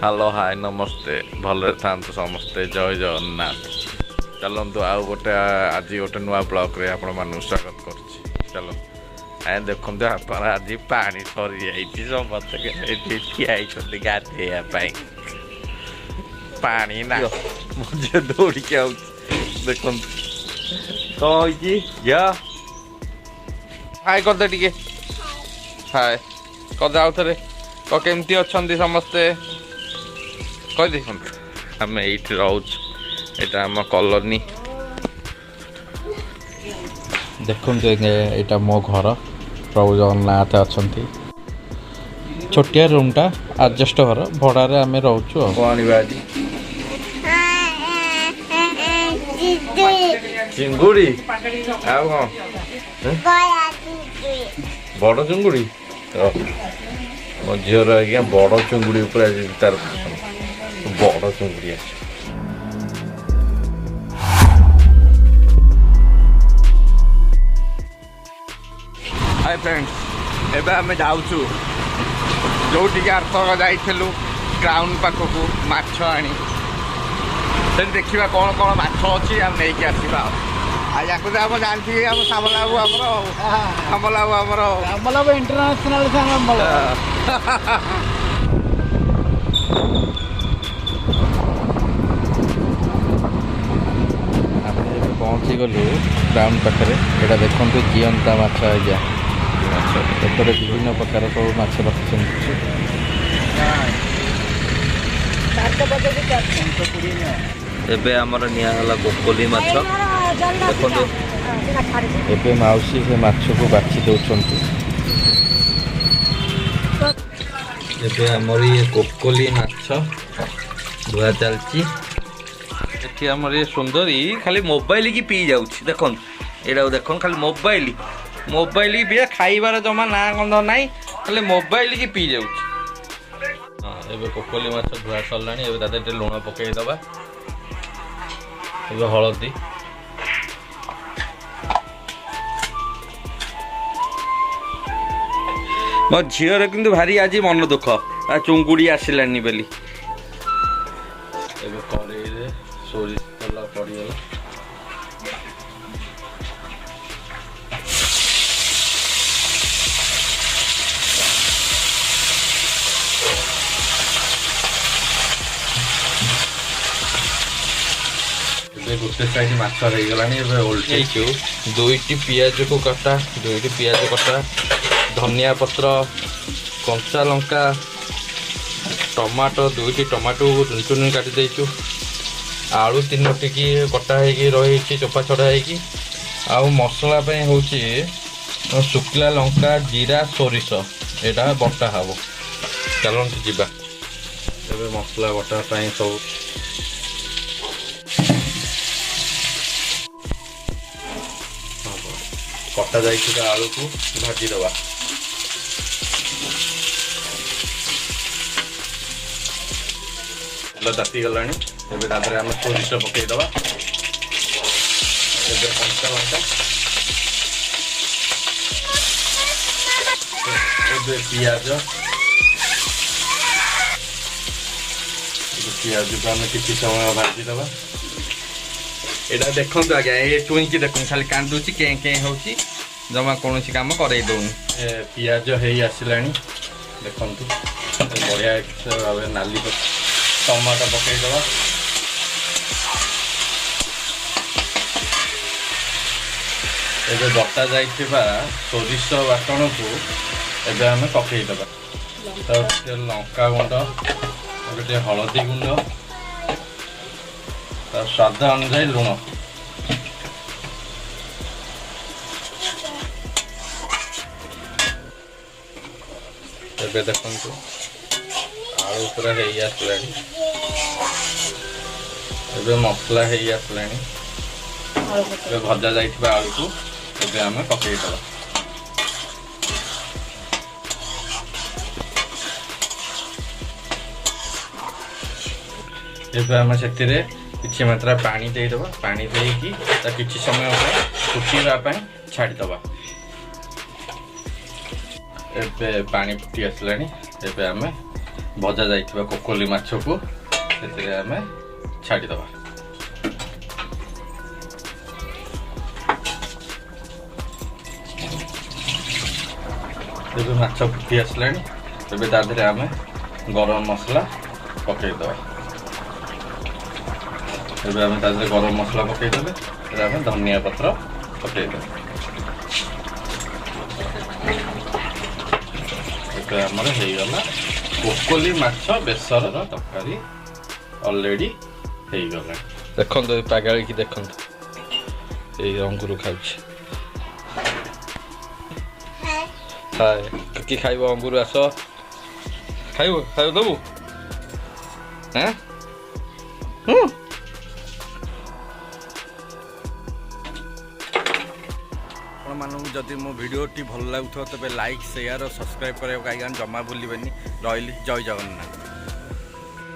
Hello hi नमस्ते भले था समस्ते जय जगन्नाथ चलतु आउ गोटे आज गोटे नुआ ब्लॉग रे आपण मानू स्वागत कर चलो देखो आज पा सरी जाइए समस्त ठिया गाधेया पानी ना मुझे दौड़ी के देख कह हाय करदे टिके हाय करदे आउ थे केमती अच्छा समस्ते कह देख आम ये रोच यहाँ आम कॉलोनी देखो यहाँ मो घर प्रभु जगन्नाथ अच्छा छोटिया रूमटा आडजस्ट घर भड़ारे आम रोचु चिंगुड़ी बड़ चिंगुड़ी मो झीर आज्ञा बड़ चिंगुड़ी तार बड़ चिंगुड़ी हाय फ्रेंड्स एबे आम जाऊँ जो आर्थक जाइलु ग्राउंड पाखक माछ आनी देखा कौन कौन माछ अच्छी आम नहीं आसवा या आम जानती आम सामलाबू आमलाबू आमर इंटरनेशनल पहुँची गलु ग्राउंड पाखे यहाँ देखो जीवंता माछ आज्ञा एपटे विभिन्न प्रकार सब माछ रखी एबे हमर नियाला कोकोली माछ देखो एबे माउसी से माछ को बाछी दउछंती एबे हमर ये कोकोली माछ धुआ चलची एठी हमर ये सुंदरी खाली मोबाइल की पी जाउछि देखो एडा देखो खाली मोबाइल मोबाइल भी खाइबार जमा ना गंध नाई खाली मोबाइल की पी जाउछि एबे कोकोली माछ धुआ सरलानी एबे दादा लुण पकई दबा एबे हळदी मो झीर किंतु भारी आज मन दुख आ चुंगुड़ी आसिलानी बेली एबे कड़ाई रे सोरिष तेल पड़ीगला गोटे साइड माछ हो गला ओल्टू दुईटी पियाज को कटा दुईटी पियाज कटा धनिया पत्र कंचा लंका टमाटो दुईटी टमाटो चुन चुन काटी देचु आलू 3टी की कटा रही चोपा छड़ा आउ मसला होची शुक्ला लंका जीरा सोरिष यहाँ बटा हम चलते जीवा एबे मसला बटा सब कटा जाइए आलू को भाजी दबा ताती गला आम सोरिष पकईदबा कंचा लंका पियाज पियाज को आम किसी समय भाजीदबा एटा देखो आज्ञा ये टुईकी देखो खाली कांदुची के हो जमा कौन काम कर दौन पियाज है आसलानी देखु बढ़िया भाव नाली टमाटो पकईदबा एबे बटा जाइथिबा सोरिष बाटण को एबे आम पकईदबा तो लंका गुंड गोटे हलदी गुंड स्वाद अनुजाई लुण एबे देखंतु आलू पूरा है आसलानी एबे मसला है आसलानी एबे भजा जाइथिबा आलू को एबे आमे पकईदबा एबे आमे सेतिरे किछि मात्रा पानी देदबा पानी देकी किछि समय फुटीबा छाड़ीदबा एबे पानी फुटी आसलानी एबे आमे ଭଜା ଯାଇଥିବା କୋକୋଲି ମାଛକୁ ସେଥିରେ ଆମେ ଛାଡ଼ିଦେବା। ଏବେ ମାଛ ଫୁଟି ଆସିଲାଣି। ଏବେ ତା ଦେହରେ ଆମେ ଗରମ ମସଲା ପକାଇଦେବା। ଏବେ ଆମେ ତା ଦେହରେ ଗରମ ମସଲା ପକାଇଦେଲେ ଏବେ ଆମେ ଧନିଆ ପତ୍ର ପକାଇଦେବା। ଏବେ ଆମର ହେଇଗଲା କୋକୋଲି ମାଛ ବେସରର ତରକାରୀ ଅଲରେଡ଼ି ହେଇଗଲାଣି। ଦେଖନ୍ତୁ ଏ ପାଗାଳିକି ଦେଖନ୍ତୁ, ଏଇ ଅଙ୍ଗୁର ଖାଉଛି। ହାଏ କି ଖାଇବ ଅଙ୍ଗୁର? ଆସ ଖାଇବ, ଖାଇବ ଦେବୁ। ଆପଣମାନଙ୍କୁ ଯଦି ମୋ ଭିଡ଼ିଓଟି ଭଲ ଲାଗୁଥିବ ତେବେ ଲାଇକ୍, ସେୟାର ଓ ସବସ୍କ୍ରାଇବ୍ କରିବାକୁ ଆଜ୍ଞା ଜମା ଭୁଲିବେନି। ରହିଲି, ଜୟ ଜଗନ୍ନାଥ।